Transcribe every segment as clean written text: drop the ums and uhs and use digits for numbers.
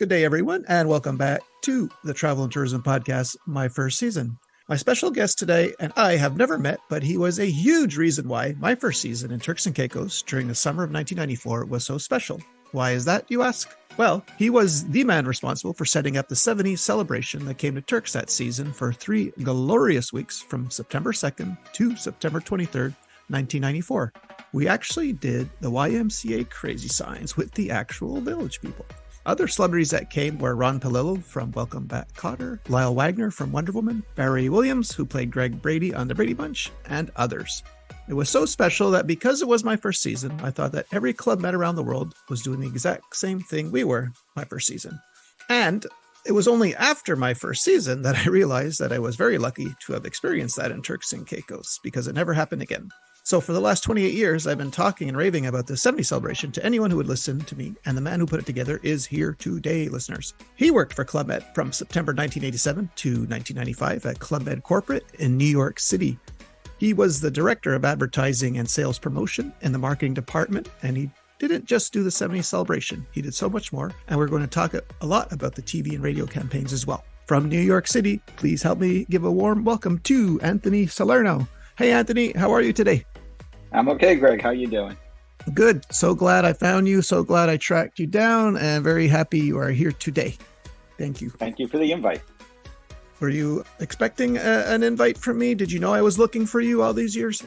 Good day, everyone, and welcome back to the Travel and Tourism Podcast, my first season. My special guest today and I have never met, but he was a huge reason why my first season in Turks and Caicos during the summer of 1994 was so special. Why is that, you ask? Well, he was the man responsible for setting up the 70s celebration that came to Turks that season for 3 glorious weeks from September 2nd to September 23rd, 1994. We actually did the YMCA crazy signs with the actual village people. Other celebrities that came were Ron Palillo from Welcome Back, Kotter, Lyle Wagner from Wonder Woman, Barry Williams, who played Greg Brady on The Brady Bunch, and others. It was so special that because it was my first season, I thought that every Club Med around the world was doing the exact same thing we were my first season. And it was only after my first season that I realized that I was very lucky to have experienced that in Turks and Caicos, because it never happened again. So for the last 28 years, I've been talking and raving about the 70 celebration to anyone who would listen to me, and the man who put it together is here today, listeners. He worked for Club Med from September 1987 to 1995 at Club Med Corporate in New York City. He was the director of advertising and sales promotion in the marketing department, and he didn't just do the 70 celebration. He did so much more, and we're going to talk a lot about the TV and radio campaigns as well. From New York City, please help me give a warm welcome to Anthony Salerno. Hey, Anthony, how are you today? I'm okay, Greg. How you doing? Good. So glad I found you. So glad I tracked you down, and very happy you are here today. Thank you. Thank you for the invite. Were you expecting an invite from me? Did you know I was looking for you all these years?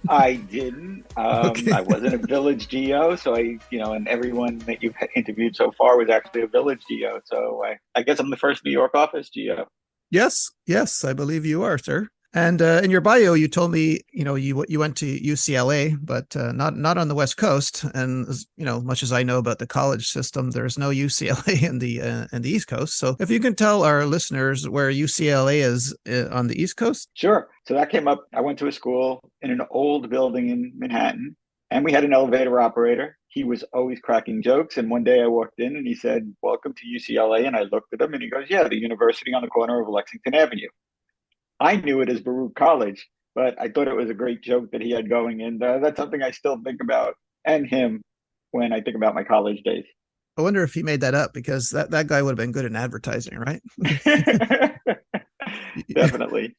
I didn't. Okay. I wasn't a village GO, so and everyone that you've interviewed so far was actually a village GO. So I guess I'm the first New York office GO. Yes, I believe you are, sir. And in your bio, you told me, you went to UCLA, but not on the West Coast. And much as I know about the college system, there's no UCLA in the East Coast. So if you can tell our listeners where UCLA is on the East Coast. Sure. So that came up. I went to a school in an old building in Manhattan, and we had an elevator operator. He was always cracking jokes. And one day I walked in and he said, "Welcome to UCLA." And I looked at him and he goes, "Yeah, the university on the corner of Lexington Avenue." I knew it as Baruch College, but I thought it was a great joke that he had going. And that's something I still think about and him when I think about my college days. I wonder if he made that up, because that guy would have been good in advertising, right? Definitely.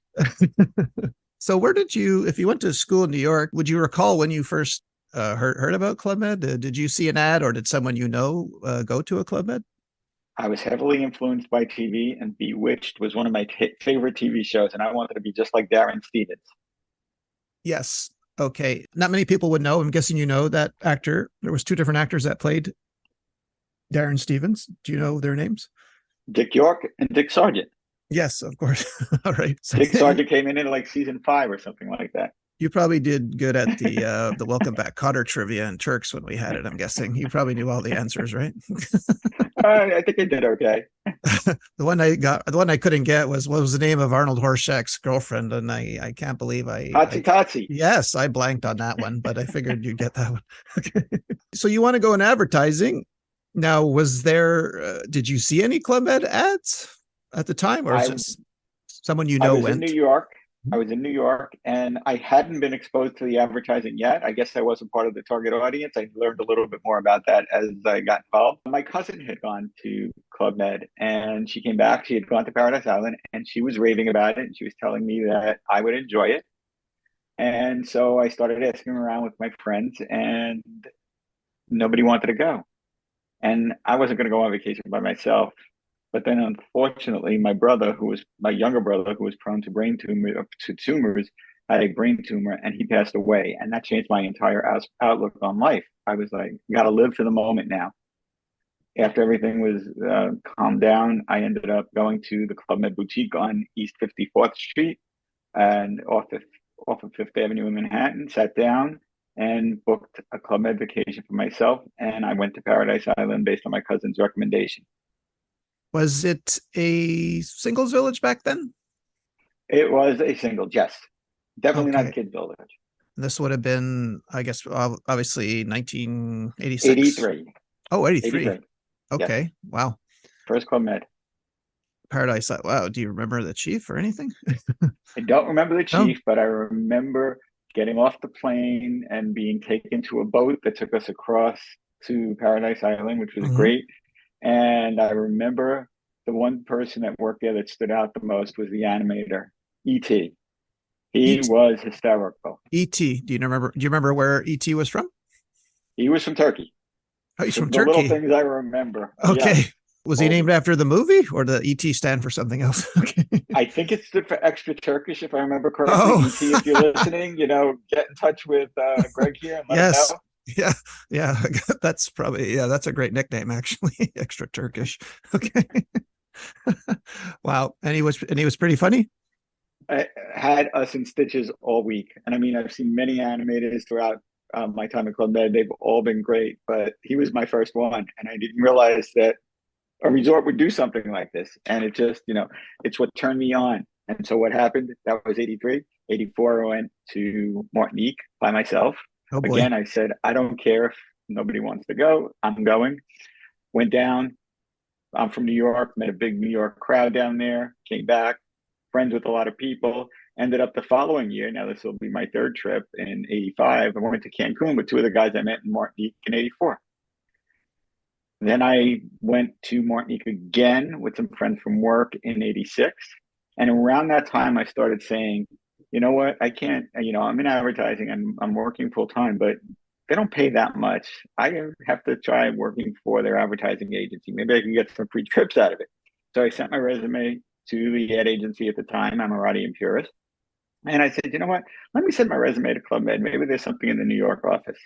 So if you went to school in New York, would you recall when you first heard about Club Med? Did you see an ad, or did someone go to a Club Med? I was heavily influenced by TV, and Bewitched was one of my favorite TV shows, and I wanted to be just like Darren Stevens. Yes. Okay. Not many people would know. I'm guessing you know that actor. There was 2 different actors that played Darren Stevens. Do you know their names? Dick York and Dick Sargent. Yes, of course. All right. So, Dick Sargent came in like season 5 or something like that. You probably did good at the Welcome Back Kotter trivia in Turks when we had it. I'm guessing you probably knew all the answers, right? I think I did okay. The one I couldn't get was, what was the name of Arnold Horshack's girlfriend? And I can't believe Tatsi. Yes, I blanked on that one, but I figured you'd get that one. Okay. So you want to go in advertising. Now, did you see any Club Med ads at the time, or is this someone went? In New York. I was in New York, and I hadn't been exposed to the advertising yet. I guess I wasn't part of the target audience. I learned a little bit more about that as I got involved. My cousin had gone to Club Med, and she came back. She had gone to Paradise Island, and she was raving about it, and she was telling me that I would enjoy it. And so I started asking around with my friends, and nobody wanted to go. And I wasn't going to go on vacation by myself. But then, unfortunately, my younger brother, who was prone to tumors, had a brain tumor, and he passed away. And that changed my entire outlook on life. I was like, got to live for the moment now. After everything was calmed down, I ended up going to the Club Med Boutique on East 54th Street and off of Fifth Avenue in Manhattan, sat down and booked a Club Med vacation for myself. And I went to Paradise Island based on my cousin's recommendation. Was it a singles village back then? It was a single, yes. Definitely not a kid village. This would have been, I guess, obviously 1986. 83. Oh, 83. 83. Okay. Yes. Wow. First Club Med. Paradise. Wow. Do you remember the chief or anything? I don't remember the chief, but I remember getting off the plane and being taken to a boat that took us across to Paradise Island, which was great. And I remember the one person that worked there that stood out the most was the animator, E.T. He E.T. was hysterical. E.T. Do you remember where E.T. was from? He was from Turkey. Oh, he's from The little Turkey. things I remember. Okay. Yes. Was he Oh, named after the movie, or the ET stand for something else? Okay. I think it stood for extra Turkish, if I remember correctly. Oh, ET, if you're listening, get in touch with Greg here and let him yes. know. Yeah. Yeah. That's probably, yeah, that's a great nickname, actually. Extra Turkish. Okay. Wow. And he was pretty funny. I had us in stitches all week. And I mean, I've seen many animators throughout my time at Club Med. They've all been great, but he was my first one. And I didn't realize that a resort would do something like this. And it just, it's what turned me on. And so what happened? That was 83. 84, I went to Martinique by myself. Oh boy. Again, I said, I don't care if nobody wants to go. I'm going. Went down. I'm from New York, met a big New York crowd down there, came back, friends with a lot of people. Ended up the following year. Now, this will be my third trip in 85. I went to Cancun with two of the guys I met in Martinique in 84. Then I went to Martinique again with some friends from work in 86. And around that time, I started saying, you know what, I can't, I'm in advertising and I'm working full time, but they don't pay that much. I have to try working for their advertising agency. Maybe I can get some free trips out of it. So I sent my resume to the ad agency at the time, Amirati and Purist. And I said, you know what, let me send my resume to Club Med. Maybe there's something in the New York office.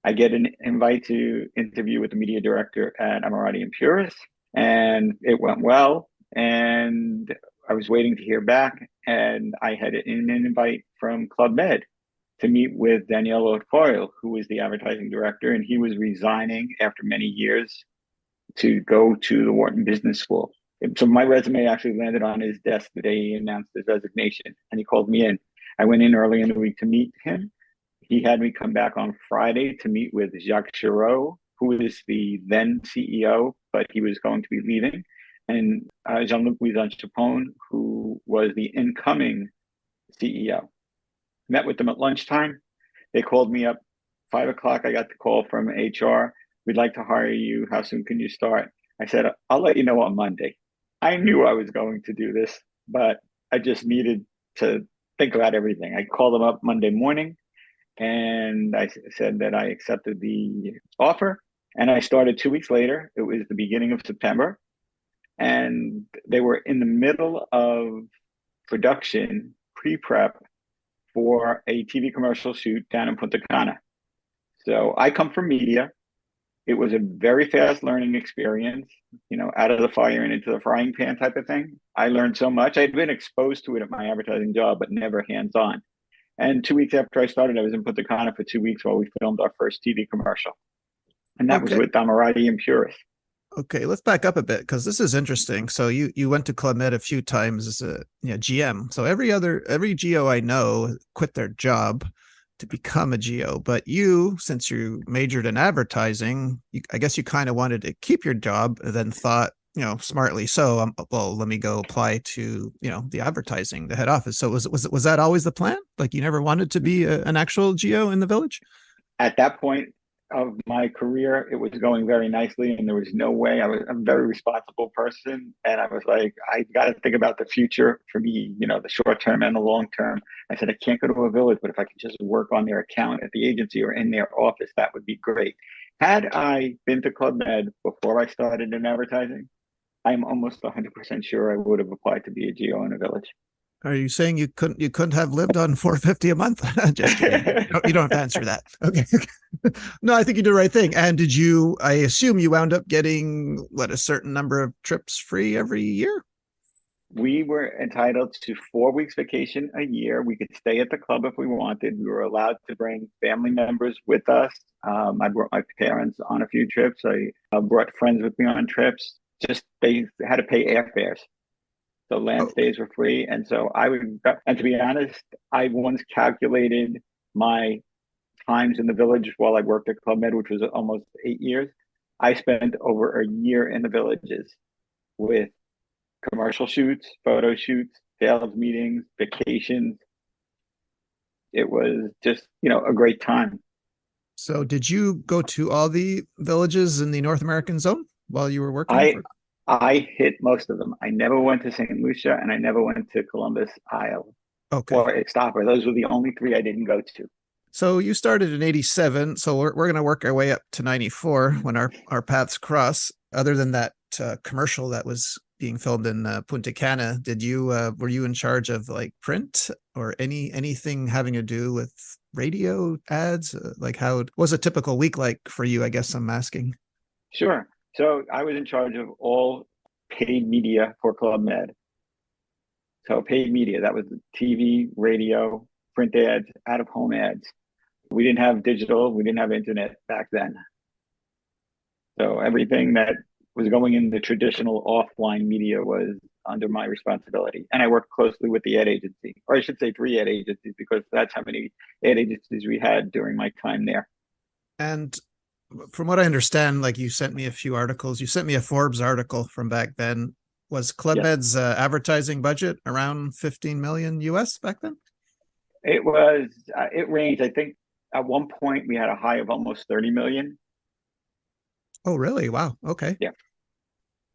I get an invite to interview with the media director at Amirati and Puris, and it went well. And I was waiting to hear back, and I had an invite from Club Med to meet with Danielle O'Foyle, who was the advertising director, and he was resigning after many years to go to the Wharton Business School. So my resume actually landed on his desk the day he announced his resignation, and he called me in. I went in early in the week to meet him. He had me come back on Friday to meet with Jacques Chiraud, who is the then CEO, but he was going to be leaving, and Jean-Luc Wizon-Chapon, who was the incoming CEO. Met with them at lunchtime. They called me up 5 o'clock. I got the call from HR. We'd like to hire you. How soon can you start? I said, I'll let you know on Monday. I knew I was going to do this, but I just needed to think about everything. I called them up Monday morning and I said that I accepted the offer. And I started 2 weeks later. It was the beginning of September. And they were in the middle of production, pre prep for a TV commercial shoot down in Punta Cana. So I come from media. It was a very fast learning experience, out of the fire and into the frying pan type of thing. I learned so much. I'd been exposed to it at my advertising job, but never hands on. And 2 weeks after I started, I was in Punta Cana for 2 weeks while we filmed our first TV commercial. And that was Okay. with Damarati and Puris. Okay. Let's back up a bit because this is interesting. So you went to Club Med a few times as a GM. So every GO I know quit their job to become a GO, but you, since you majored in advertising, I guess you kind of wanted to keep your job, and then thought, smartly so, well, let me go apply to, the advertising, the head office. So was that always the plan? Like you never wanted to be an actual GO in the village? At that point of my career, it was going very nicely, and there was no way. I'm a very responsible person, and I was like, I got to think about the future for me, the short term and the long term. I said, I can't go to a village, but if I could just work on their account at the agency or in their office, that would be great. Had I been to Club Med before I started in advertising, I'm almost 100% sure I would have applied to be a GO in a village. Are you saying you couldn't have lived on 450 a month? Just kidding. You don't have to answer that. Okay. No, I think you did the right thing. And I assume you wound up getting a certain number of trips free every year? We were entitled to 4 weeks vacation a year. We could stay at the club if we wanted. We were allowed to bring family members with us. I brought my parents on a few trips. I brought friends with me on trips. Just they had to pay airfares. So land Oh, stays were free. And so and to be honest, I once calculated my times in the village while I worked at Club Med, which was almost 8 years. I spent over a year in the villages with commercial shoots, photo shoots, sales meetings, vacations. It was just, a great time. so did you go to all the villages in the North American zone? while you were working I for? I hit most of them. I never went to St. Lucia and I never went to Columbus, Isle Okay. or Ixtapa. Those were the only three I didn't go to. So you started in 87. So we're going to work our way up to 94 when our paths cross. Other than that commercial that was being filmed in Punta Cana, were you in charge of like print or anything having to do with radio ads? Like how was a typical week like for you? I guess I'm asking. Sure. So I was in charge of all paid media for Club Med. So paid media, that was TV, radio, print ads, out of home ads. We didn't have digital, we didn't have internet back then. So everything that was going in the traditional offline media was under my responsibility. And I worked closely with the ad agency, or I should say three ad agencies, because that's how many ad agencies we had during my time there. And from what I understand, like you sent me a few articles. You sent me a Forbes article from back then. Was Club Yes. Med's advertising budget around 15 million US back then? It ranged. I think at one point we had a high of almost 30 million. Oh, really? Wow. Okay. Yeah.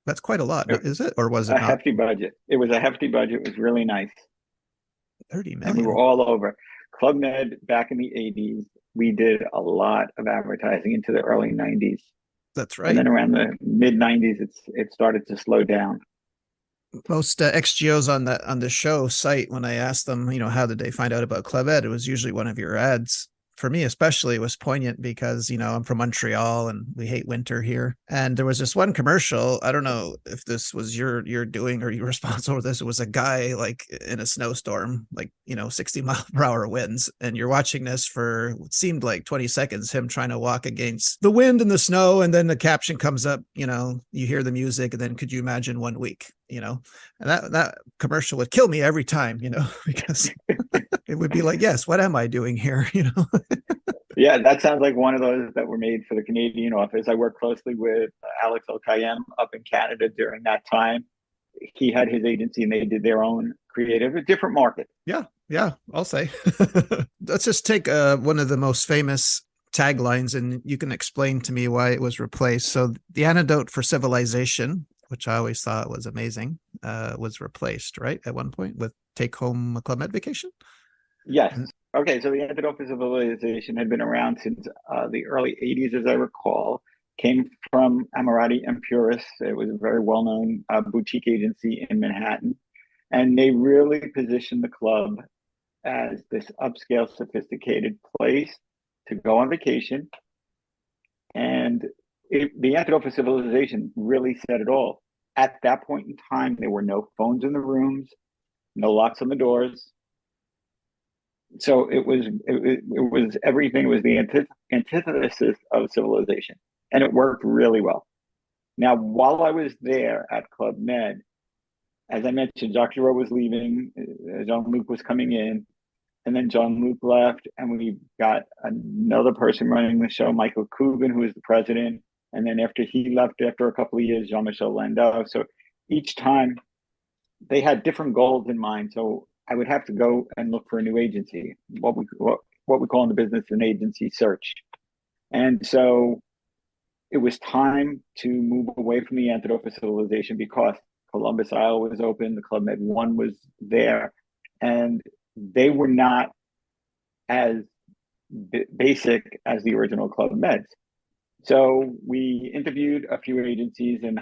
That's quite a lot, is it? Or was it A not? hefty budget. It was a hefty budget. It was really nice. 30 And we were million. all over. Club Med back in the 80s, we did a lot of advertising into the early 90s. That's And right. then around the mid 90s, it started to slow down. Most XGOs on the show site, when I asked them, how did they find out about Club Ed, it was usually one of your ads. For me, especially, it was poignant because I'm from Montreal and we hate winter here. And there was this one commercial. I don't know if this was your doing or you were responsible for this. It was a guy like in a snowstorm, like 60-mile-per-hour winds, and you're watching this for what seemed like 20 seconds, him trying to walk against the wind and the snow, and then the caption comes up. You hear the music, and then could you imagine 1 week? And that commercial would kill me every time, because it would be like, yes, what am I doing here? Yeah, that sounds like one of those that were made for the Canadian office. I worked closely with Alex Okayem up in Canada during that time. He had his agency and they did their own creative, a different market. Yeah, yeah, I'll say. Let's just take one of the most famous taglines and you can explain to me why it was replaced. So the antidote for civilization, which I always thought was amazing, was replaced, right? At one point with Take Home a Club Med Vacation. Yes. And Okay, so the antidote for civilization had been around since the early 80s, as I recall. Came from Amirati and Puris. It was a very well-known boutique agency in Manhattan. And they really positioned the club as this upscale, sophisticated place to go on vacation. And the antidote for civilization really said it all. At that point in time, there were no phones in the rooms, no locks on the doors. So it was everything. It was the antithesis of civilization, and it worked really well. Now, while I was there at Club Med, as I mentioned, Jacques Giraud was leaving, Jean-Luc was coming in, and then Jean-Luc left, and we got another person running the show, Michael Coogan, who was the president. And then after he left, after a couple of years, Jean-Michel Landau. So each time they had different goals in mind. So I would have to go and look for a new agency, what we call in the business an agency search. And so it was time to move away from the antidote for civilization because Columbus Isle was open, the Club Med One was there, and they were not as basic as the original Club Meds. So we interviewed a few agencies and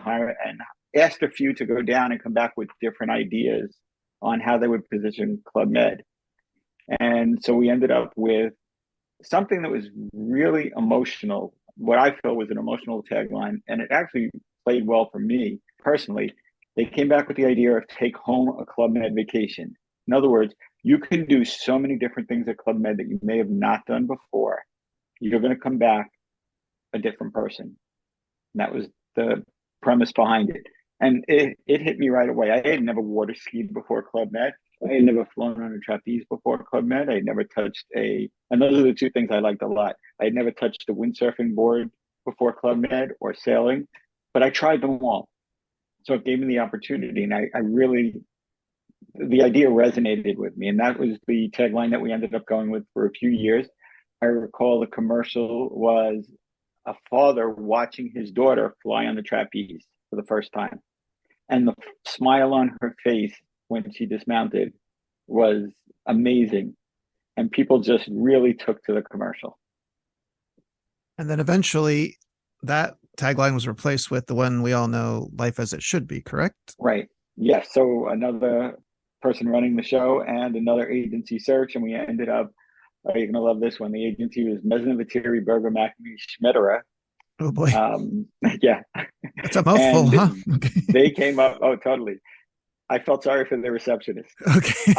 asked a few to go down and come back with different ideas on how they would position Club Med. And so we ended up with something that was really emotional, what I felt was an emotional tagline, and it actually played well for me personally. They came back with the idea of take home a Club Med vacation. In other words, you can do so many different things at Club Med that you may have not done before. You're going to come back a different person. And that was the premise behind it. And it hit me right away. I had never water skied before Club Med. I had never flown on a trapeze before Club Med. I had never touched and those are the two things I liked a lot. I had never touched a windsurfing board before Club Med or sailing, but I tried them all. So it gave me the opportunity. And I really, the idea resonated with me. And that was the tagline that we ended up going with for a few years. I recall the commercial was a father watching his daughter fly on the trapeze for the first time. And the smile on her face when she dismounted was amazing. And people just really took to the commercial. And then eventually that tagline was replaced with the one we all know, Life as It Should Be, correct? Right. Yes. So another person running the show and another agency search. And we ended up, oh, you're going to love this one. The agency was Mesnavatiri Berger McNamee Schmitterer. Oh boy. Yeah. That's a mouthful, huh? And Okay. they came up, oh, totally. I felt sorry for the receptionist. Okay.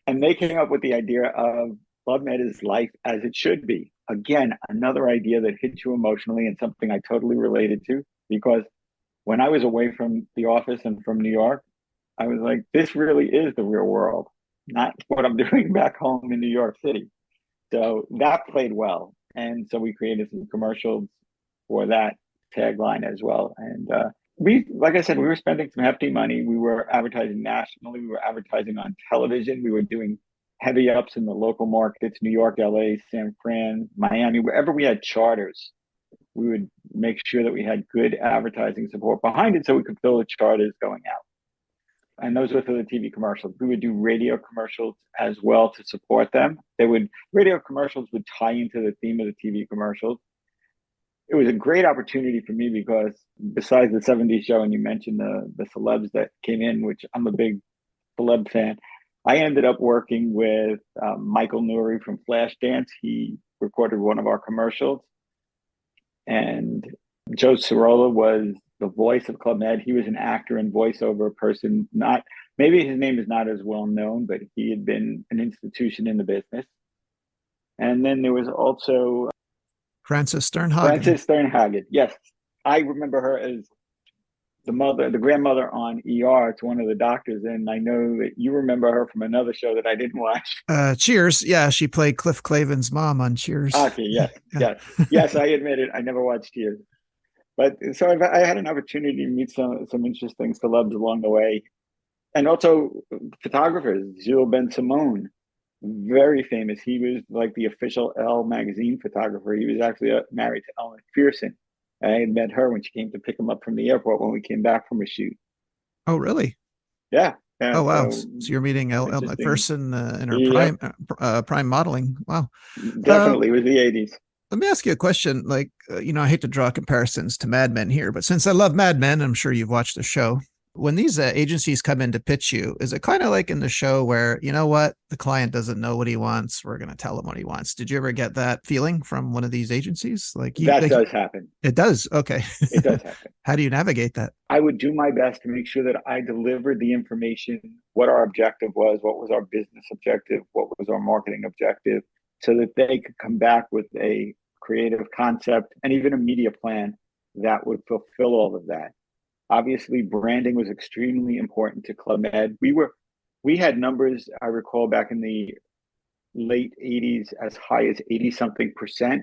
And they came up with the idea of Club Med is life as it should be. Again, another idea that hit you emotionally and something I totally related to, because when I was away from the office and from New York, I was like, this really is the real world, not what I'm doing back home in New York City. So that played well. And so we created some commercials for that tagline as well. And like I said, we were spending some hefty money. We were advertising nationally. We were advertising on television. We were doing heavy ups in the local markets, New York, LA, San Fran, Miami, wherever we had charters. We would make sure that we had good advertising support behind it so we could fill the charters going out. And those were for the TV commercials. We would do radio commercials as well to support them. Radio commercials would tie into the theme of the TV commercials. It was a great opportunity for me because besides the 70s show, and you mentioned the celebs that came in, which I'm a big celeb fan, I ended up working with Michael Nouri from Flashdance. He recorded one of our commercials. And Joe Cirola was the voice of Club Med. He was an actor and voiceover person. Not maybe his name is not as well known, but he had been an institution in the business. And then there was also Frances Sternhagen. Frances Sternhagen. Yes, I remember her as the grandmother on ER to one of the doctors, and I know that you remember her from another show that I didn't watch. Cheers. Yeah, she played Cliff Clavin's mom on Cheers. Okay, yes, yes. I admit it. I never watched Cheers. But so I had an opportunity to meet some interesting celebs along the way, and also photographers. Gilles Ben Simone, very famous. He was like the official Elle magazine photographer. He was actually married to Ellen McPherson. I had met her when she came to pick him up from the airport when we came back from a shoot. Oh, really? Yeah. Oh, wow. So you're meeting Elle McPherson in her prime modeling. Wow. Definitely. It was the 80s. Let me ask you a question. Like, I hate to draw comparisons to Mad Men here, but since I love Mad Men, I'm sure you've watched the show. When these agencies come in to pitch you, is it kind of like in the show where, you know what, the client doesn't know what he wants, we're going to tell him what he wants? Did you ever get that feeling from one of these agencies? That does happen. It does. Okay. It does happen. How do you navigate that? I would do my best to make sure that I delivered the information, what our objective was, what was our business objective, what was our marketing objective, so that they could come back with a creative concept and even a media plan that would fulfill all of that. Obviously, branding was extremely important to Club Med. We had numbers, I recall, back in the late 80s as high as 80 something percent.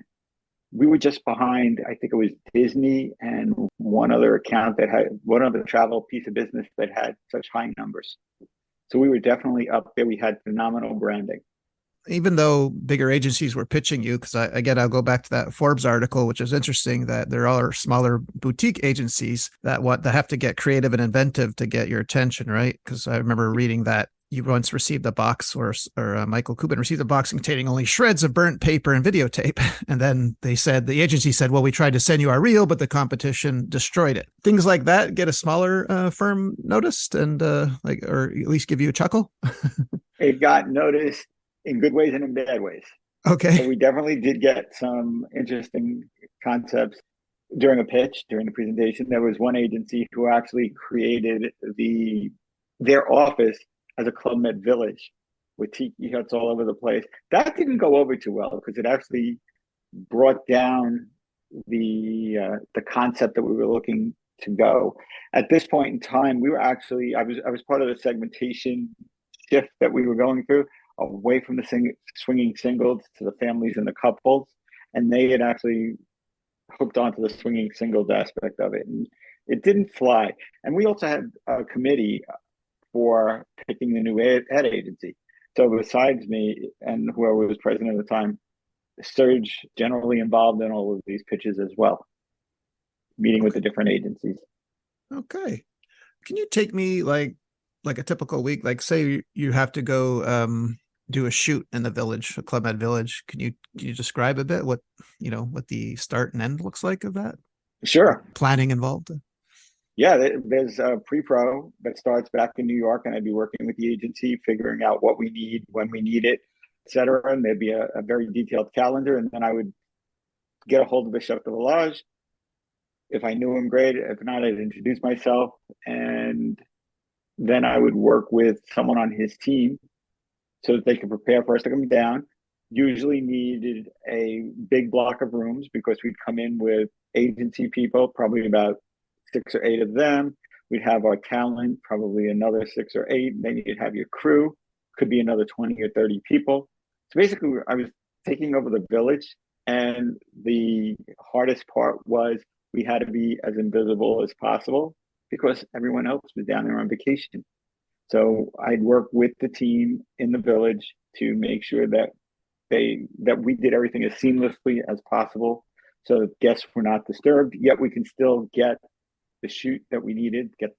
We were just behind, I think it was Disney and one other travel piece of business that had such high numbers. So we were definitely up there. We had phenomenal branding. Even though bigger agencies were pitching you, because I'll go back to that Forbes article, which is interesting that there are smaller boutique agencies that have to get creative and inventive to get your attention, right? Because I remember reading that you once received a box, or Michael Kubin received a box containing only shreds of burnt paper and videotape. And then the agency said, well, we tried to send you our reel, but the competition destroyed it. Things like that get a smaller firm noticed and or at least give you a chuckle. It got noticed in good ways and in bad ways. Okay. So we definitely did get some interesting concepts during a pitch, during the presentation. There was one agency who actually created their office as a Club Med village with tiki huts all over the place. That didn't go over too well because it actually brought down the concept that we were looking to go. At this point in time, I was part of the segmentation shift that we were going through, away from the swinging singles to the families and the couples, and they had actually hooked onto the swinging singles aspect of it, and it didn't fly. And we also had a committee for picking the new ad agency. So besides me and whoever was president at the time, Serge generally involved in all of these pitches as well, meeting with Okay. the different agencies. Okay. Can you take me like a typical week? Like say you have to go do a shoot in the village, a Club Med village. Can you describe a bit what what the start and end looks like of that? What Sure. planning involved? Yeah, there's a pre-pro that starts back in New York, and I'd be working with the agency, figuring out what we need, when we need it, et cetera. And there'd be a very detailed calendar, and then I would get a hold of the chef de village. If I knew him, great. If not, I'd introduce myself, and then I would work with someone on his team so that they could prepare for us to come down. Usually needed a big block of rooms because we'd come in with agency people, probably about 6 or 8 of them. We'd have our talent, probably another 6 or 8. Then you'd have your crew, could be another 20 or 30 people. So basically, I was taking over the village, and the hardest part was we had to be as invisible as possible because everyone else was down there on vacation. So I'd work with the team in the village to make sure that we did everything as seamlessly as possible so that guests were not disturbed, yet we can still get the shoot that we needed, get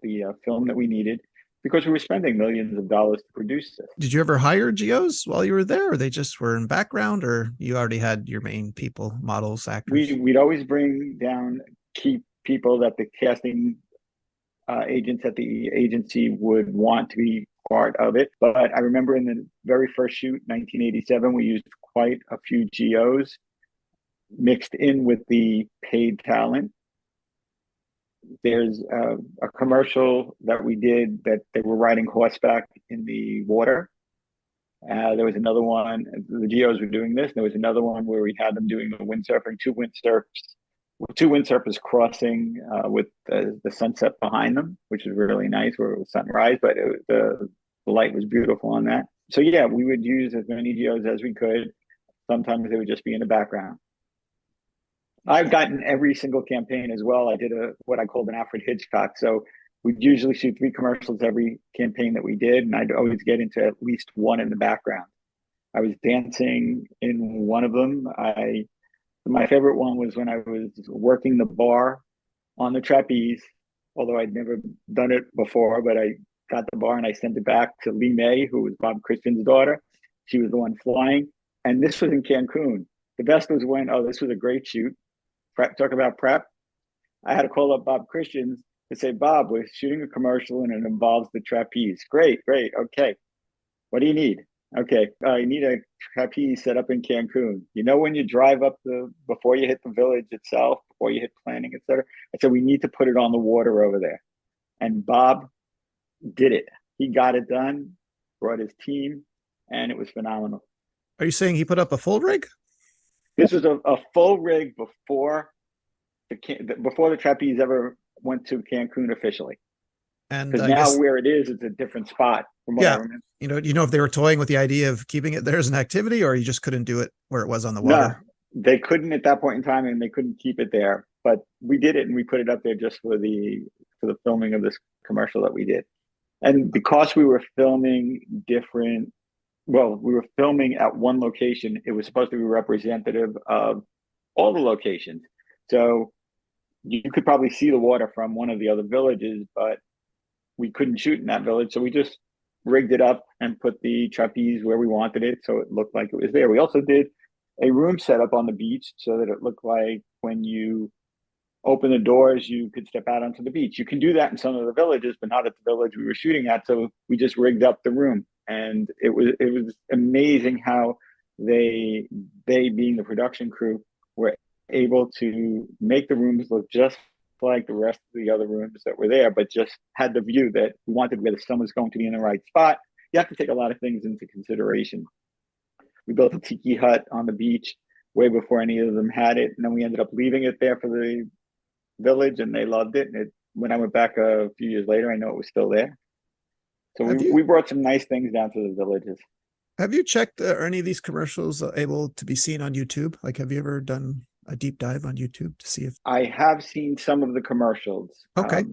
the film that we needed, because we were spending millions of dollars to produce this. Did you ever hire geos while you were there, or they just were in background, or you already had your main people, models, actors? We'd always bring down key people that the casting agents at the agency would want to be part of it. But I remember in the very first shoot, 1987, we used quite a few geos mixed in with the paid talent. There's a commercial that we did that they were riding horseback in the water. There was another one, the Geos were doing this. There was another one where we had them doing the windsurfing, two windsurfers crossing with the sunset behind them, which was really nice, where it was sunrise, but the light was beautiful on that. So yeah, we would use as many Geos as we could. Sometimes they would just be in the background. I've gotten every single campaign as well. I did what I called an Alfred Hitchcock. So we'd usually shoot 3 commercials every campaign that we did, and I'd always get into at least one in the background. I was dancing in one of them. My favorite one was when I was working the bar on the trapeze, although I'd never done it before, but I got the bar and I sent it back to Lee May, who was Bob Christian's daughter. She was the one flying. And this was in Cancun. The best was when, oh, this was a great shoot. Talk about prep. I had to call up Bob Christians to say, Bob, we're shooting a commercial and it involves the trapeze. Great, great. Okay. What do you need? Okay, you need a trapeze set up in Cancun. You know, when you drive up before you hit the village itself, before you hit planning, et cetera. I said, we need to put it on the water over there. And Bob did it. He got it done, brought his team, and it was phenomenal. Are you saying he put up a full rig? This was a full rig before the trapeze ever went to Cancun officially. And Because I now guess, where it is, it's a different spot from what I yeah, remember. if they were toying with the idea of keeping it there as an activity, or you just couldn't do it where it was on the No, water. they couldn't at that point in time, and they couldn't keep it there. But we did it, and we put it up there just for the filming of this commercial that we did. And because we were filming we were filming at one location. It was supposed to be representative of all the locations. So you could probably see the water from one of the other villages, but we couldn't shoot in that village. So we just rigged it up and put the trapeze where we wanted it. So it looked like it was there. We also did a room setup on the beach so that it looked like when you open the doors, you could step out onto the beach. You can do that in some of the villages, but not at the village we were shooting at. So we just rigged up the room, and it was amazing how they being the production crew were able to make the rooms look just like the rest of the other rooms that were there, but just had the view that we wanted where the sun was going to be in the right spot. You have to take a lot of things into consideration. We built a tiki hut on the beach way before any of them had it, and then we ended up leaving it there for the village, and they loved it. And when I went back a few years later, I know it was still there. So Have we you brought some nice things down to the villages. have you checked are any of these commercials able to be seen on YouTube? Like, have you ever done a deep dive on YouTube to see if? I have seen some of the commercials. Okay.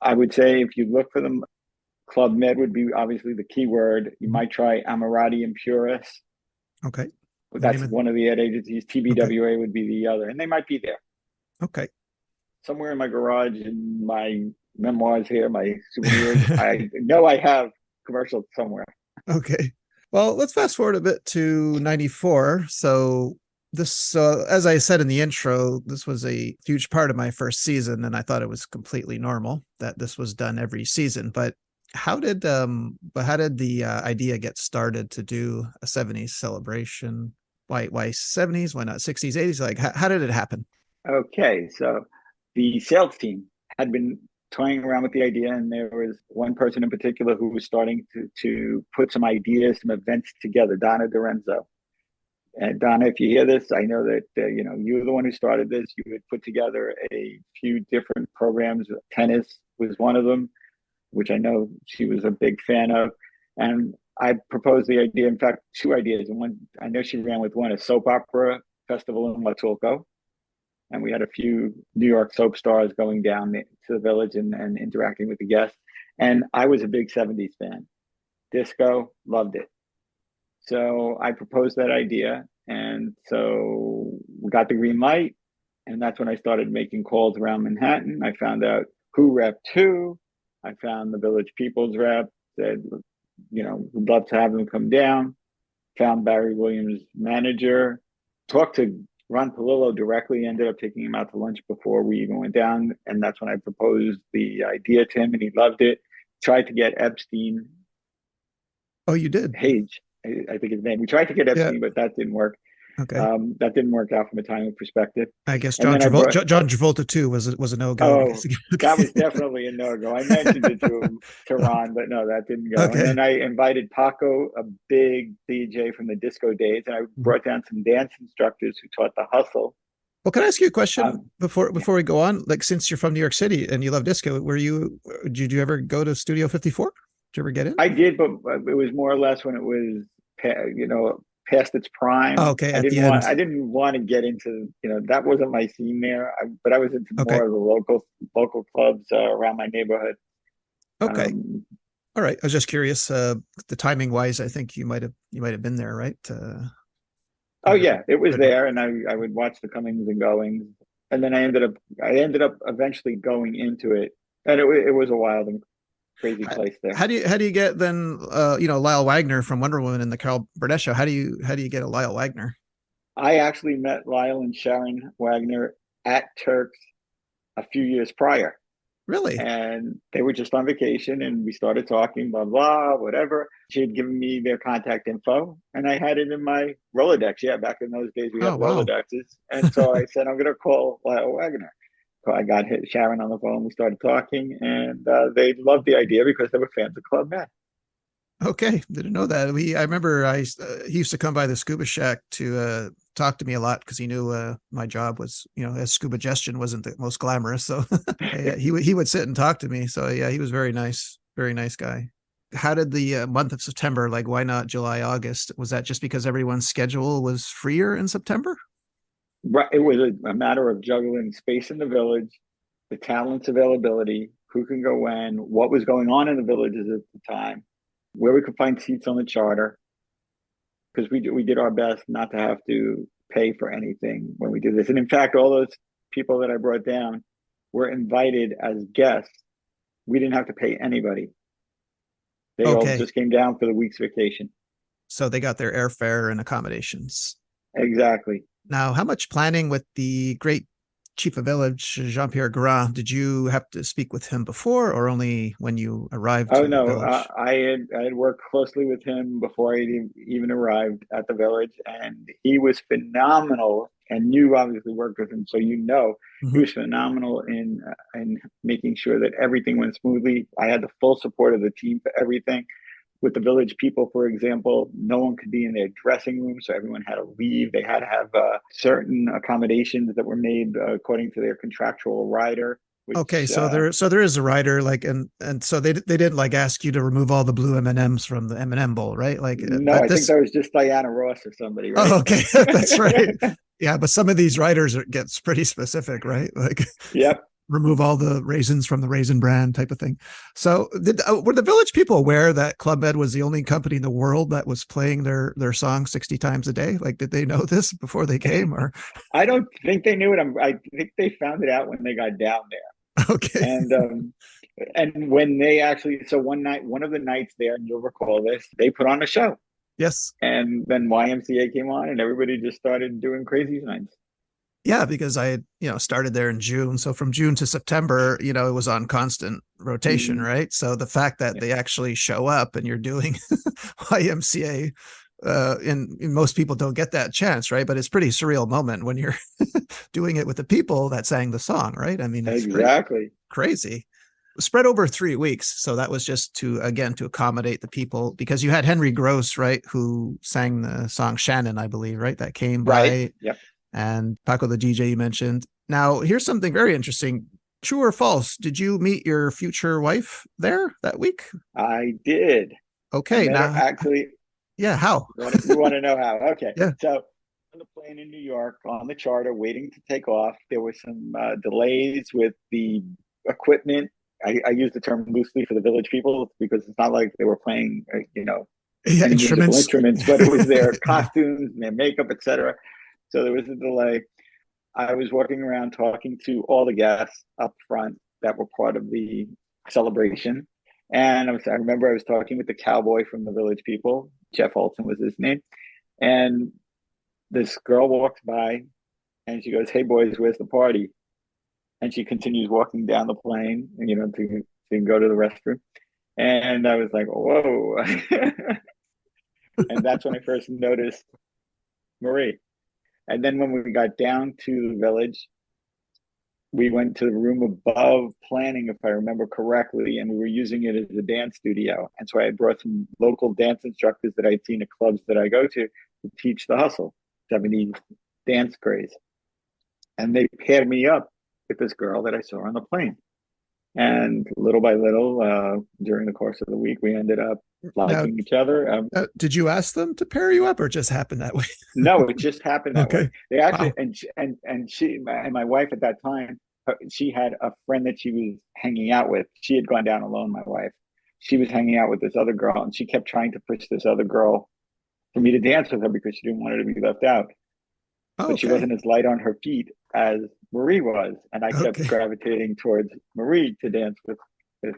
I would say if you look for them, Club Med would be obviously the keyword. You Mhm. might try Amirati and Puris. Okay. The name That's of one of the ad agencies. okay, TBWA would be the other, and they might be there okay, somewhere in my garage in my memoirs here, my souvenirs. I know I have commercials somewhere. okay. Well, let's fast forward a bit to '94. So this, as I said in the intro, this was a huge part of my first season, and I thought it was completely normal that this was done every season. But how did the idea get started to do a '70s celebration? Why '70s? Why not '60s, '80s? Like, how did it happen? Okay, so the sales team had been toying around with the idea, and there was one person in particular who was starting to put some ideas, some events together. Donna Dorenzo. And Donna, if you hear this, I know that you're the one who started this. You had put together a few different programs. Tennis was one of them, which I know she was a big fan of. And I proposed the idea, in fact, two ideas. And one, I know she ran with one, a soap opera festival in Huatulco. And we had a few New York soap stars going down to the village and interacting with the guests. And I was a big 70s fan. Disco, loved it. So I proposed that idea. And so we got the green light. And that's when I started making calls around Manhattan. I found out who repped who. I found the Village People's rep, said, we'd love to have them come down. Found Barry Williams' manager, talked to Ron Palillo directly, ended up taking him out to lunch before we even went down. And that's when I proposed the idea to him, and he loved it. Tried to get Epstein, Oh, you did? Page, I think his name. We tried to get Yeah. Epstein, but that didn't work. Okay. That didn't work out from a timing perspective. I guess And then I brought, John Travolta too was a no go because oh, that okay. was definitely a no-go. I mentioned it to Ron, but no, that didn't go. And Okay. then I invited Paco, a big DJ from the disco days, and I brought down some dance instructors who taught the hustle. Well, can I ask you a question Yeah. before we go on? Like, since you're from New York City and you love disco, did you ever go to Studio 54? Did you ever get in? I did, but it was more or less when it was, past its Oh, prime. okay, I at the didn't want, end. I didn't want to get into, that wasn't my scene there. But I was into Okay. more of the local clubs around my neighborhood. Okay. Um, All right. I was just curious, the timing wise, I think you might have been there, right? oh Right, yeah, it was right. there, and I would watch the comings and goings, and then I ended up eventually going into it, and it was a wild and crazy place there. How do you get then Lyle Wagner from Wonder Woman and the Carol Burnett show? How do you get a Lyle Wagner? I actually met Lyle and Sharon Wagner at Turks a few years prior, Really? and they were just on vacation, and we started talking, blah blah, whatever. She had given me their contact info, and I had it in my Rolodex. Yeah, back in those days we had Oh wow. Rolodexes, and so I said I'm going to call Lyle Wagner. So I got Sharon on the phone. We started talking, and they loved the idea because they were fans of Club Med. Okay, didn't know that. I remember he used to come by the scuba shack to talk to me a lot because he knew my job was, as scuba gestion wasn't the most glamorous. So he would sit and talk to me. So yeah, he was very nice guy. How did the month of September, like why not July, August? Was that just because everyone's schedule was freer in September? Right, it was a matter of juggling space in the village, the talents availability, who can go when, what was going on in the villages at the time, where we could find seats on the charter, because we did our best not to have to pay for anything when we did this. And in fact, all those people that I brought down were invited as guests. We didn't have to pay anybody. They all Okay, just came down for the week's vacation. so they got their airfare and accommodations. Exactly. Now, how much planning with the great chief of village, Jean Pierre Grand, did you have to speak with him before or only when you arrived Oh to the no, village? I had worked closely with him before I even arrived at the village, and he was phenomenal. And you obviously worked with him, so he Mm-hmm. was phenomenal in making sure that everything went smoothly. I had the full support of the team for everything. With the village people, for example, no one could be in their dressing room, so everyone had to leave. They had to have certain accommodations that were made according to their contractual rider, Okay, which so there is a rider like and so they didn't like ask you to remove all the blue M&Ms from the M&M bowl, right? Like no, that I think this that was just Diana Ross or somebody, right? Oh, okay. That's right. Yeah, but some of these riders gets pretty specific, right? Like Yep. remove all the raisins from the Raisin Bran type of thing. So were the Village people aware that Club Med was the only company in the world that was playing their song 60 times a day? Like, did they know this before they came, or? I don't think they knew it. I think they found it out when they got down there. Okay. And when they actually, so one night, one of the nights there, and you'll recall this, they put on a show. Yes. And then YMCA came on, and everybody just started doing crazy nights. Yeah, because I had, started there in June. So from June to September, it was on constant rotation, right? So the fact that they actually show up and you're doing YMCA, and most people don't get that chance, right? But it's pretty surreal moment when you're doing it with the people that sang the song, right? I mean, it's exactly crazy. Spread over 3 weeks. So that was just to accommodate the people, because you had Henry Gross, right, who sang the song Shannon, I believe, right? That came by. Right. Yep. And Paco the DJ you mentioned. Now, here's something very interesting. True or false? Did you meet your future wife there that week? I did. Okay. Now, actually, yeah. How? You want to know how? Okay. Yeah. So on the plane in New York, on the charter, waiting to take off, there were some delays with the equipment. I use the term loosely for the Village people because it's not like they were playing, any musical instruments, but it was their costumes and their makeup, etc. So there was a delay. I was walking around talking to all the guests up front that were part of the celebration. And I remember I was talking with the cowboy from the Village people. Jeff Olson was his name. And this girl walks by and she goes, "Hey boys, where's the party?" And she continues walking down the plane, to go to the restroom. And I was like, whoa. And that's when I first noticed Marie. And then when we got down to the Village, we went to the room above planning, if I remember correctly, and we were using it as a dance studio. And so I had brought some local dance instructors that I'd seen at clubs that I go to teach the hustle, 70s dance craze. And they paired me up with this girl that I saw on the plane. And little by little, during the course of the week, we ended up liking each other. Did you ask them to pair you up, or just happened that way? No, it just happened that way. They actually, wow. and she and my wife at that time, she had a friend that she was hanging out with. She had gone down alone. My wife, she was hanging out with this other girl, and she kept trying to push this other girl for me to dance with her because she didn't want her to be left out. But she wasn't as light on her feet as Marie was, and I kept gravitating towards Marie to dance with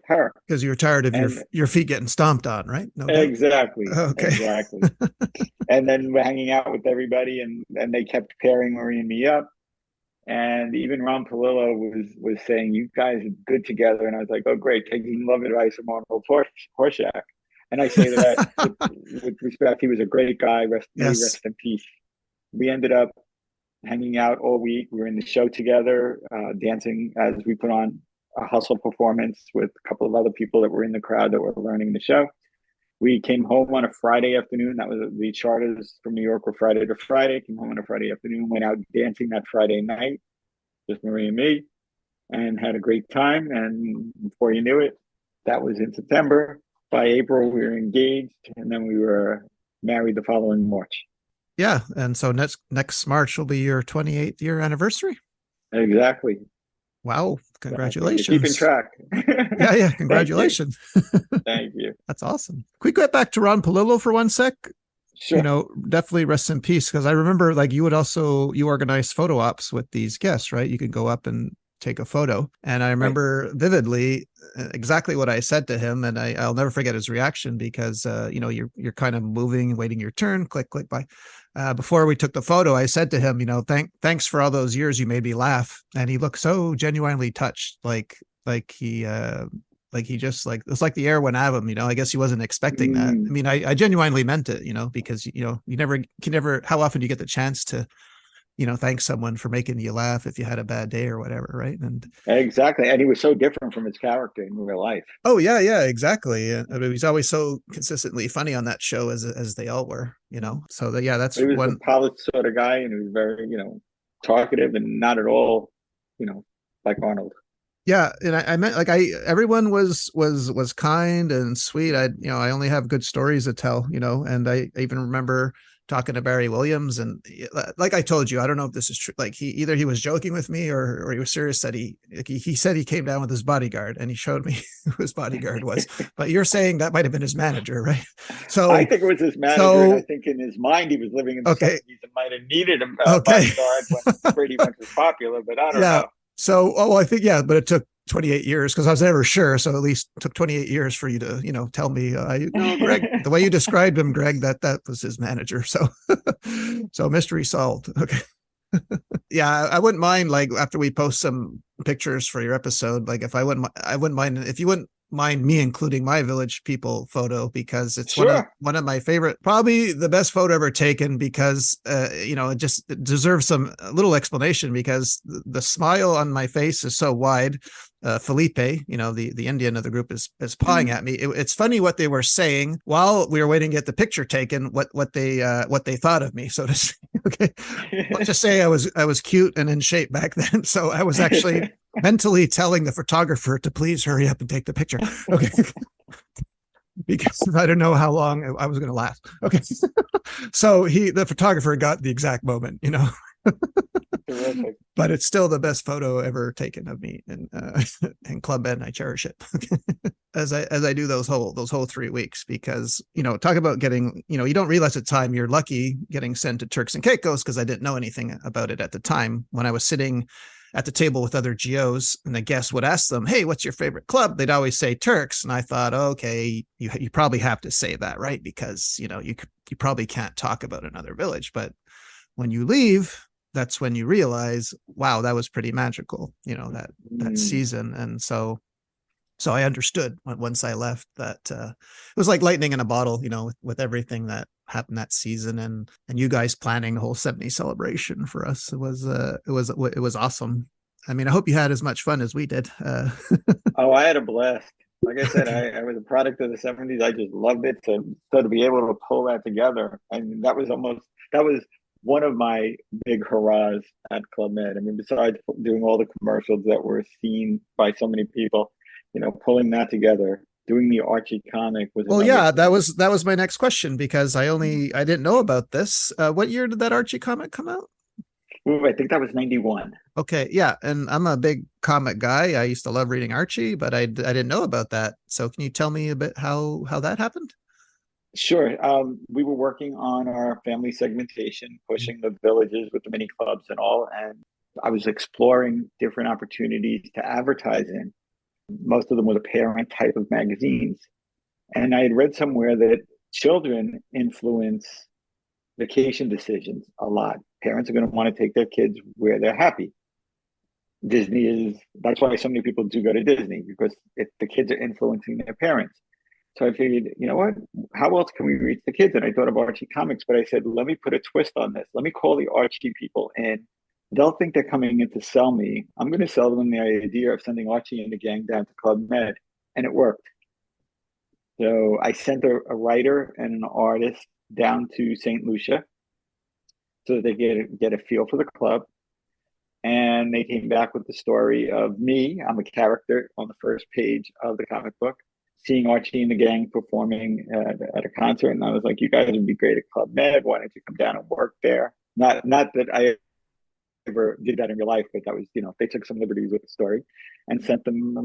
her because you were tired of your feet getting stomped on, right? No exactly. Okay. Exactly. And then we're hanging out with everybody, and they kept pairing Marie and me up. And even Ron Palillo was saying, "You guys are good together." And I was like, "Oh, great, taking love advice from Arnold Horshack." And I say that with respect. He was a great guy. Rest in peace. We ended up hanging out all week. We were in the show together, dancing as we put on a hustle performance with a couple of other people that were in the crowd that were learning the show. We came home on a Friday afternoon. That was the charters from New York were Friday to Friday. Came home on a Friday afternoon, went out dancing that Friday night, just Marie and me, and had a great time. And before you knew it, that was in September. By April, we were engaged, and then we were married the following March. Yeah, and so next March will be your 28th year anniversary. Exactly. Wow, congratulations. You're keeping track. Yeah, congratulations. Thank you. That's awesome. Can we get back to Ron Palillo for one sec? Sure. Definitely rest in peace, because I remember you organize photo ops with these guests, right? You could go up and take a photo. And I remember vividly exactly what I said to him, and I'll never forget his reaction, because you're kind of moving, waiting your turn, click by. Before we took the photo, I said to him, thanks for all those years you made me laugh. And he looked so genuinely touched, like he just it's like the air went out of him. I guess he wasn't expecting that. I mean, I genuinely meant it, because you never how often do you get the chance to thank someone for making you laugh if you had a bad day or whatever, right? And exactly. And he was so different from his character in real life. Oh yeah, exactly. I mean, he's always so consistently funny on that show, as they all were, So that's he was a polished sort of guy, and he was very, talkative and not at all, like Arnold. Yeah, and I meant like everyone was kind and sweet. I only have good stories to tell, and I even remember talking to Barry Williams, and like I told you, I don't know if this is true. Like he was joking with me, or he was serious that he said he came down with his bodyguard and he showed me who his bodyguard was. But you're saying that might have been his manager, right? I So think it was his manager, and I so think in his mind he was living in the okay, 70s and might have needed a okay. bodyguard when Brady Bunch was popular, but I don't Yeah. know. So, well, I think, yeah, but it took 28 years because I was never sure. So at least it took 28 years for you to, tell me, Greg, the way you described him, Greg, that was his manager. So, so mystery solved. Okay. Yeah, I wouldn't mind like after we post some pictures for your episode, like if I wouldn't mind if you wouldn't mind me including my Village People photo because it's Sure. one of my favorite, probably the best photo ever taken because it just deserves some little explanation because the smile on my face is so wide. Felipe, the Indian of the group is pawing at me. It's funny what they were saying while we were waiting to get the picture taken. What they thought of me, so to say. Okay, let's just say I was cute and in shape back then, so I was actually mentally telling the photographer to please hurry up and take the picture. Okay, because I don't know how long I was going to last. Okay, so the photographer got the exact moment, Terrific. but it's still the best photo ever taken of me in Club Med, and I cherish it. As I do those whole 3 weeks because talk about getting you don't realize at the time you're lucky getting sent to Turks and Caicos because I didn't know anything about it at the time when I was sitting at the table with other GOs and the guests would ask them, hey, what's your favorite club? They'd always say Turks, and I thought, okay, you probably have to say that, right? Because you probably can't talk about another village, but when you leave, that's when you realize, wow, that was pretty magical, that Mm. season. And so I understood once I left that it was like lightning in a bottle, with everything that happened that season, and you guys planning the whole 70 celebration for us. It was awesome. I mean, I hope you had as much fun as we did. Oh, I had a blast. Like I said, Okay. I was a product of the 70s. I just loved it. So to be able to pull that together, I mean, that was one of my big hurrahs at Club Med. I mean, besides doing all the commercials that were seen by so many people, pulling that together, doing the Archie comic was Well, another yeah, that thing. was that was my next question because I didn't know about this. What year did that Archie comic come out? Ooh, I think that was 91. Okay, yeah, and I'm a big comic guy. I used to love reading Archie, but I didn't know about that. So can you tell me a bit how that happened? Sure. We were working on our family segmentation, pushing the villages with the mini clubs and all. And I was exploring different opportunities to advertise in. Most of them were the parent type of magazines. And I had read somewhere that children influence vacation decisions a lot. Parents are going to want to take their kids where they're happy. That's why so many people do go to Disney because the kids are influencing their parents. So I figured, you know what? How else can we reach the kids? And I thought of Archie Comics, but I said, let me put a twist on this. Let me call the Archie people in. They'll think they're coming in to sell me. I'm going to sell them the idea of sending Archie and the gang down to Club Med. And it worked. So I sent a writer and an artist down to St. Lucia so that they get a feel for the club. And they came back with the story of me. I'm a character on the first page of the comic book, seeing Archie and the gang performing at a concert. And I was like, you guys would be great at Club Med. Why don't you come down and work there? Not that I ever did that in real life, but that was, they took some liberties with the story and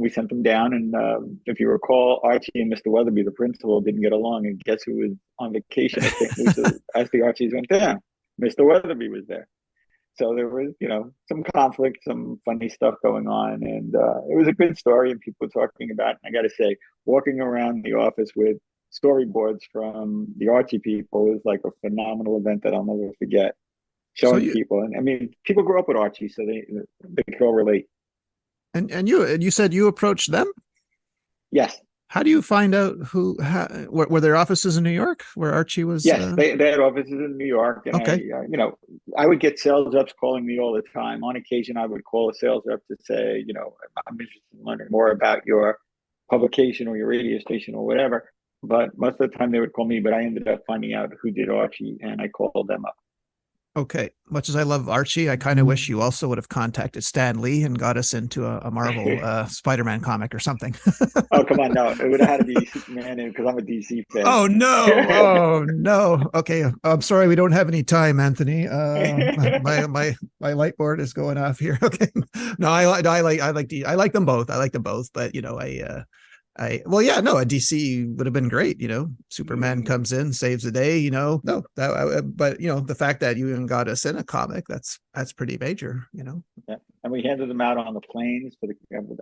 we sent them down. And if you recall, Archie and Mr. Weatherby, the principal, didn't get along. And guess who was on vacation at St. Lucia as the Archies went down? Mr. Weatherby was there. So there was, some conflict, some funny stuff going on, and it was a good story, and people were talking about it. And I got to say, walking around the office with storyboards from the Archie people is like a phenomenal event that I'll never forget. So Showing people, and I mean, people grew up with Archie, so they can all relate. you said you approached them. Yes, How do you find out were there offices in New York where Archie was? yes, they had offices in New York, and Okay. I would get sales reps calling me all the time. On occasion, I would call a sales rep to say, I'm interested in learning more about your publication or your radio station or whatever. But most of the time, they would call me. But I ended up finding out who did Archie, and I called them up. Okay. Much as I love Archie, I kind of wish you also would have contacted Stan Lee and got us into a Marvel Spider-Man comic or something. Oh, come on. No, it would have had to be Superman because I'm a DC fan. Oh no! Oh no! Okay, I'm sorry, we don't have any time, Anthony. My light board is going off here. Okay, no, I like them both. I like them both, but well, yeah, no, a DC would have been great. Superman comes in, saves the day. No, but the fact that you even got us in a comic, that's pretty major. Yeah. And we handed them out on the planes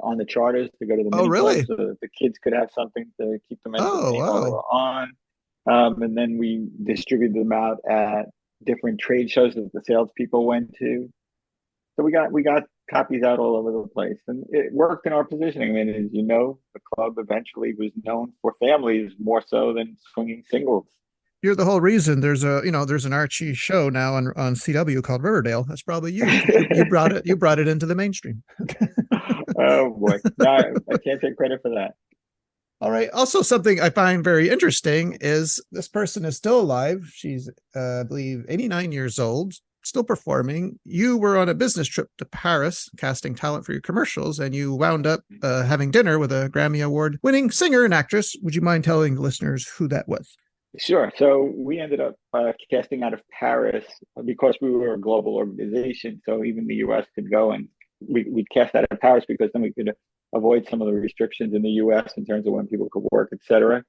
on the charters to go to the Oh, mini clubs really? so that the kids could have something to keep them Oh, entertained while they wow. were on. And then we distributed them out at different trade shows that the salespeople went to. So we got copies out all over the place, and it worked in our positioning. I mean, as you know, the club eventually was known for families more so than swinging singles. You're the whole reason there's an Archie show now on CW called Riverdale. That's probably you. You brought it into the mainstream. Oh boy, no, I can't take credit for that. All right. Also, something I find very interesting is this person is still alive. She's, I believe, 89 years old, still performing. You were on a business trip to Paris, casting talent for your commercials, and you wound up having dinner with a Grammy Award winning singer and actress. Would you mind telling listeners who that was? Sure. So we ended up casting out of Paris because we were a global organization. So even the US could go and we'd cast out of Paris because then we could avoid some of the restrictions in the US in terms of when people could work, et cetera,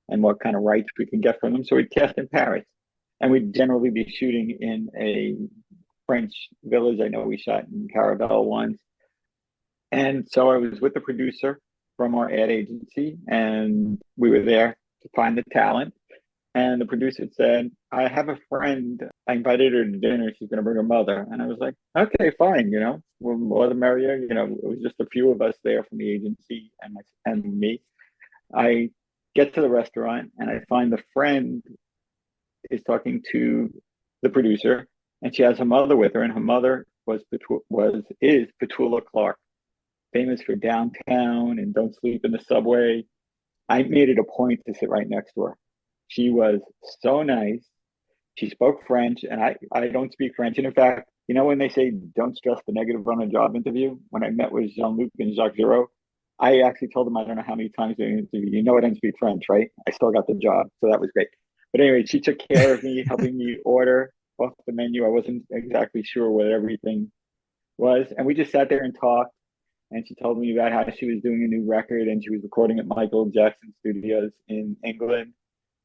and what kind of rights we could get from them. So we'd cast in Paris. And we'd generally be shooting in a French village. I know we shot in Caravelle once. And so I was with the producer from our ad agency, and we were there to find the talent. And the producer said, I have a friend. I invited her to dinner. She's going to bring her mother. And I was like, okay, fine. We're more the merrier. It was just a few of us there from the agency and me. I get to the restaurant and I find the friend is talking to the producer, and she has her mother with her. And her mother is Petula Clark, famous for Downtown and Don't Sleep in the Subway. I made it a point to sit right next to her. She was so nice. She spoke French, and I don't speak French. And in fact, when they say don't stress the negative on a job interview, when I met with Jean-Luc and Jacques Giraud, I actually told them I don't know how many times during the interview, I don't speak French, right? I still got the job. So that was great. But anyway, she took care of me, helping me order off the menu. I wasn't exactly sure what everything was. And we just sat there and talked. And she told me about how she was doing a new record and she was recording at Michael Jackson Studios in England.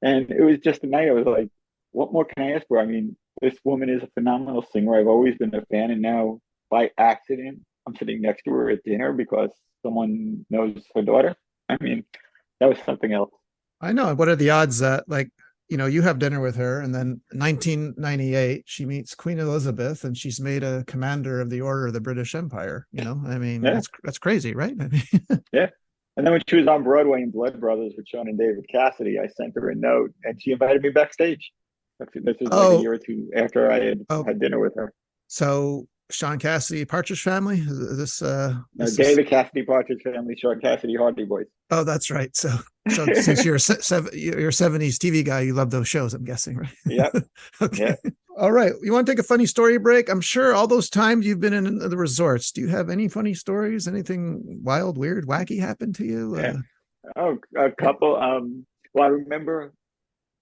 And it was just a night. I was like, what more can I ask for? I mean, this woman is a phenomenal singer. I've always been a fan. And now by accident, I'm sitting next to her at dinner because someone knows her daughter. I mean, that was something else. I know. What are the odds that, you have dinner with her, and then 1998, she meets Queen Elizabeth, and she's made a commander of the Order of the British Empire. I mean, Yeah. that's crazy, right? I mean, Yeah. And then when she was on Broadway in Blood Brothers with Sean and David Cassidy, I sent her a note and she invited me backstage. This was like a oh, year or two after I had oh, had dinner with her. so Sean Cassidy, Partridge Family. Is this No, this is David Cassidy, Partridge Family, Sean Cassidy, Hardy Boys. Oh, that's right. So since you're you're a 70s TV guy, you love those shows, I'm guessing, right? Yep. Okay. Yeah. All right. You want to take a funny story break? I'm sure all those times you've been in the resorts, do you have any funny stories? Anything wild, weird, wacky happened to you? Yeah. Oh, a couple. Well, I remember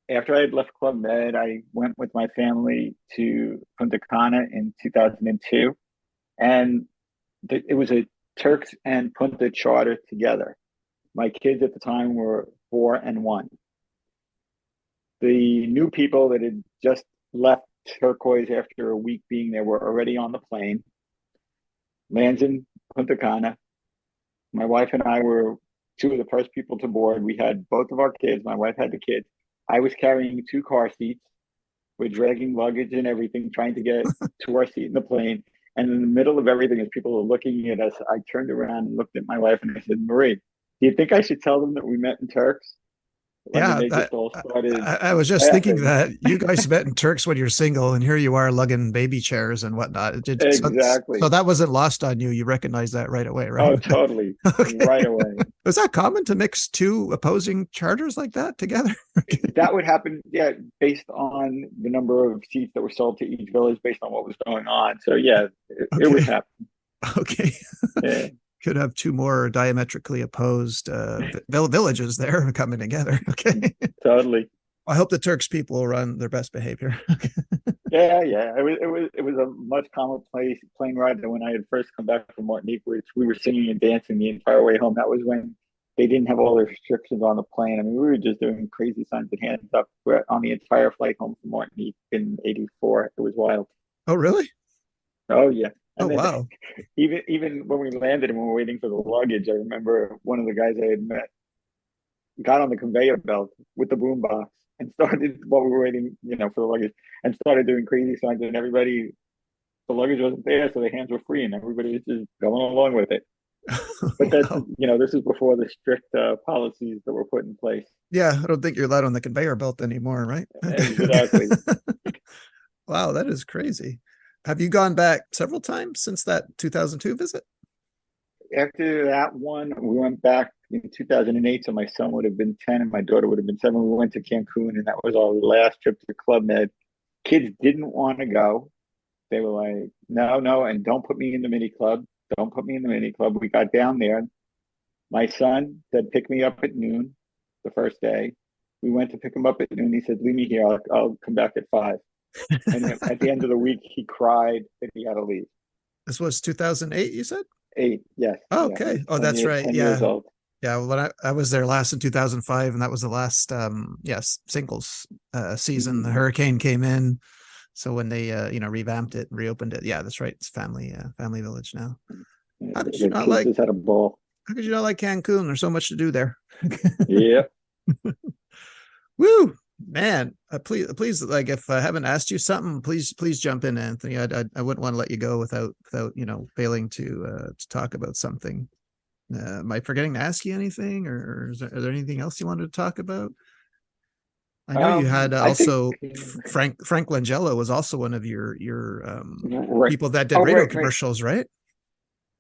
after I had left Club Med, I went with my family to Punta Cana in 2002, and it was a Turks and Punta charter together. My kids at the time were 4 and 1. The new people that had just left Turquoise after a week being there were already on the plane. Lands in Punta Cana. My wife and I were two of the first people to board. We had both of our kids. My wife had the kids. I was carrying 2 car seats. We're dragging luggage and everything, trying to get to our seat in the plane. And in the middle of everything, as people were looking at us, I turned around and looked at my wife and I said, Marie, do you think I should tell them that we met in Turks? I mean, Yeah, they just all started I was just thinking laughing. that you guys met in Turks when you're single, and here you are lugging baby chairs and whatnot. So Exactly. that wasn't lost on you. You recognized that right away, right? Oh, totally. Okay. Right away. Is that common to mix two opposing charters like that together? That would happen, yeah, based on the number of seats that were sold to each village, based on what was going on. So yeah, it would Okay. happen. Okay. Yeah, Could have two more diametrically opposed villages there coming together. Okay. totally. I hope the Turks people will run their best behavior. Yeah, yeah. It was a much calmer plane ride than when I had first come back from Martinique, which we were singing and dancing the entire way home. That was when they didn't have all the restrictions on the plane. I mean, we were just doing crazy signs and hands up on the entire flight home from Martinique in '84. It was wild. Oh, really? Oh yeah. Oh, And then wow. even when we landed and we were waiting for the luggage, I remember one of the guys I had met got on the conveyor belt with the boombox and started while we were waiting, for the luggage, and started doing crazy signs, and everybody, the luggage wasn't there, so the hands were free, and everybody was just going along with it. But that's, Wow. this is before the strict policies that were put in place. Yeah, I don't think you're allowed on the conveyor belt anymore, right? Exactly. Wow, that is crazy. Have you gone back several times since that 2002 visit? After that one, we went back in 2008. So my son would have been 10 and my daughter would have been 7. We went to Cancun, and that was our last trip to Club Med. Kids didn't want to go. They were like, no, no, and don't put me in the mini club. Don't put me in the mini club. We got down there. My son said, pick me up at noon the first day. We went to pick him up at noon. He said, leave me here. I'll come back at 5. And at the end of the week, he cried that he had to leave. This was 2008, you said? 8, yes. Oh, Yeah. okay. Oh, that's right. 10 years Yeah. old. Yeah. Well, when I was there last in 2005, and that was the last, yes, singles season. The Mhm. hurricane came in. So when they, revamped it and reopened it, yeah, that's right. It's family village now. How could you The not kids like, just had a ball. how could you not like Cancun? There's so much to do there. Yeah. Woo, man. Please, like, if I haven't asked you something, please jump in, Anthony. I wouldn't want to let you go without failing to talk about something. Am I forgetting to ask you anything, or are there anything else you wanted to talk about? I know you had I think also Frank Langella was also one of your right. people that did Oh, radio right. commercials, right?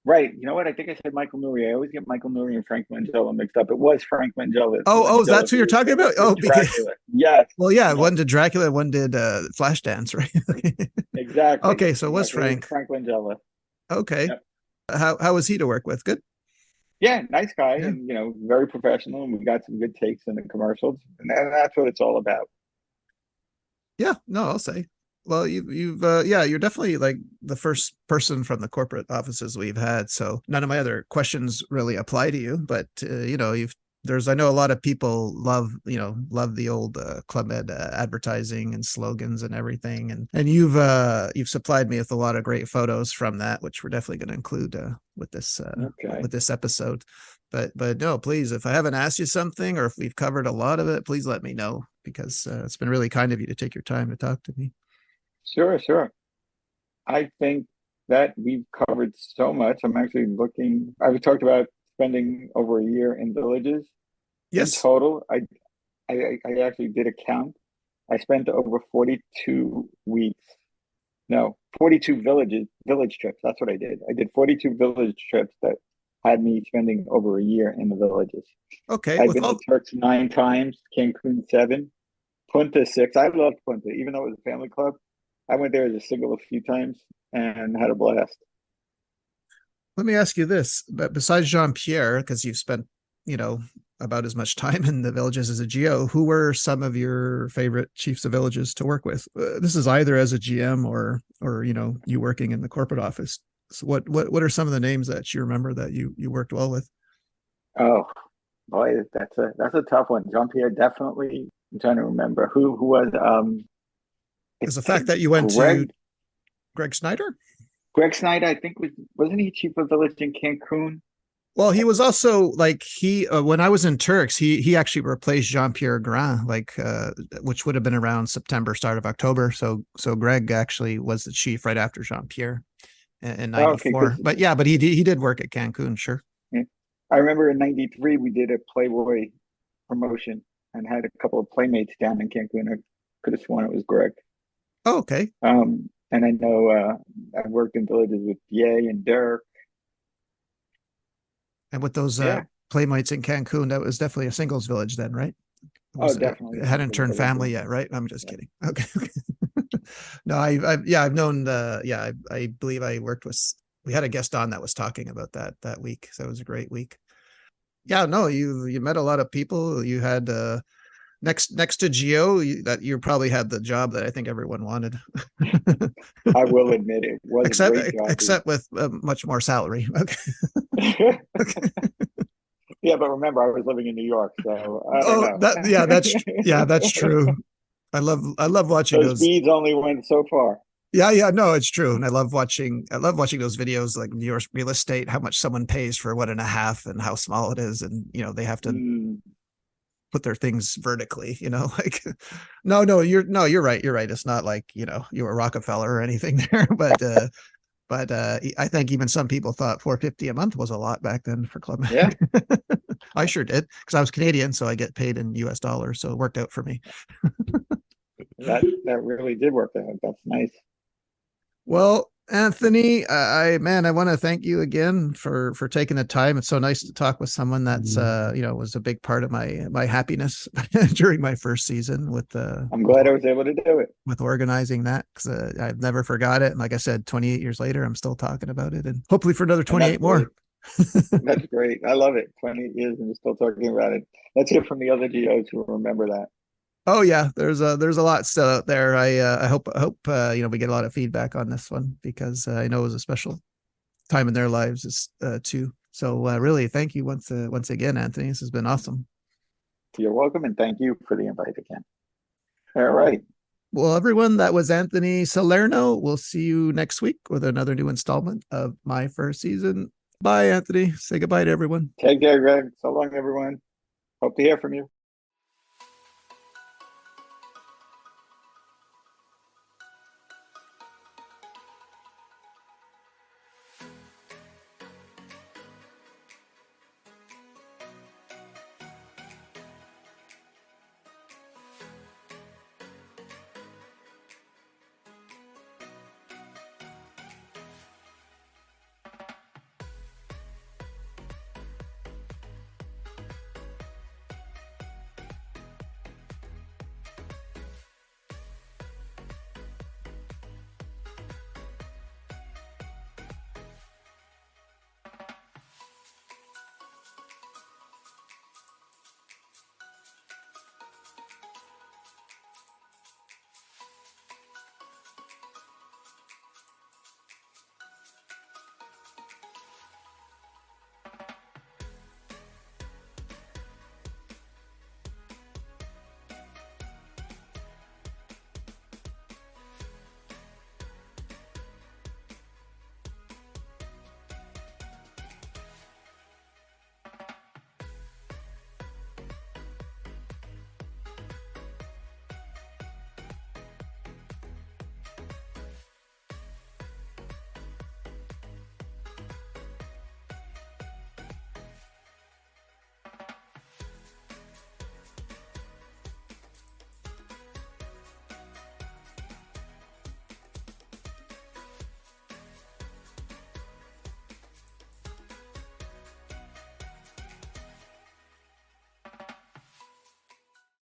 Right. You know what? I think I said Michael Nouri. I always get Michael Nouri and Frank Langella mixed up. It was Frank Oh, Langella that's who who you're was talking about. famous for Oh, because Dracula. Yes. well, yeah, Yes. one did Dracula, one did Flashdance, right? Exactly. Okay, so it was Exactly. It was Frank. Frank Langella. Okay, Yep. how was he to work with? Good. Yeah, nice guy, Yeah. and very professional, and we got some good takes in the commercials, and that's what it's all about. Yeah, no, I'll say. Well, you've yeah, you're definitely like the first person from the corporate offices we've had. So none of my other questions really apply to you, but you've I know a lot of people love the old Club Med advertising and slogans and everything, and you've supplied me with a lot of great photos from that, which we're definitely going to include Okay. with this episode. But no, please, if I haven't asked you something or if we've covered a lot of it, please let me know, because it's been really kind of you to take your time to talk to me. Sure, sure. I think that we've covered so much. I'm actually looking. I've talked about spending over a year in villages. In Yes. total, I actually did a count. I spent over 42 weeks. No, 42 village trips. That's what I did. I did 42 village trips that had me spending over a year in the villages. Okay. I've With been to all Turks 9 times, Cancun 7, Punta 6. I loved Punta, even though it was a family club. I went there as a single a few times and had a blast. Let me ask you this, but besides Jean Pierre, because you've spent, about as much time in the villages as a GO, who were some of your favorite chiefs of villages to work with? This is either as a GM or you working in the corporate office. So what are some of the names that you remember that you worked well with? Oh boy, that's a tough one. Jean Pierre definitely. I'm trying to remember who was I Because the fact think that you went to Greg Snyder. Greg Snyder. I think wasn't he chief of village in Cancun? Well, he was also like he when I was in Turks, he actually replaced Jean Pierre Grand, like which would have been around September, start of October. So Greg actually was the chief right after Jean Pierre in Oh, okay, '94. because But yeah, but he did work at Cancun, sure. I remember in '93 we did a Playboy promotion and had a couple of playmates down in Cancun. I could have sworn it was Greg. Oh, okay. And I know I worked in villages with Ye and Dirk. And with those Yeah. playmates in Cancun, that was definitely a singles village then, right? Oh, Was it, definitely it a hadn't single turned family village. yet, right? I'm just Yeah. kidding. Okay. No, I've known I believe I worked with, we had a guest on that was talking about that week. So it was a great week. Yeah, no, you met a lot of people. You had next to Geo, that you probably had the job that I think everyone wanted. I will admit it was a except great job. except with much more salary. Okay. Yeah, but remember, I was living in New York, so I don't Oh, know. that's true. I love watching Those those. beads only went so far. Yeah, no, it's true. And I love watching those videos like New York real estate, how much someone pays for 1.5 and how small it is. And they have to Mm, put their things vertically, like no, you're right. You're right. It's not like, you were Rockefeller or anything there, but I think even some people thought 450 a month was a lot back then for Club yeah, Med. I sure did because I was Canadian, so I get paid in US dollars. So it worked out for me. that really did work out. That's nice. Well, Anthony, I want to thank you again for taking the time. It's so nice to talk with someone that's was a big part of my happiness during my first season with I'm glad I was able to do it. with organizing that, because I've never forgot it. And like I said, 28 years later, I'm still talking about it, and hopefully for another And that's 28 great. more. That's great. I love it. 20 years and you're still talking about it. Let's hear from the other GOs who remember that. Oh yeah, there's a lot still out there. I hope we get a lot of feedback on this one, because I know it was a special time in their lives too. So really, thank you once again, Anthony. This has been awesome. You're welcome, and thank you for the invite again. All right. Well, everyone, that was Anthony Salerno. We'll see you next week with another new installment of my first season. Bye, Anthony. Say goodbye to everyone. Take care, Greg. So long, everyone. Hope to hear from you.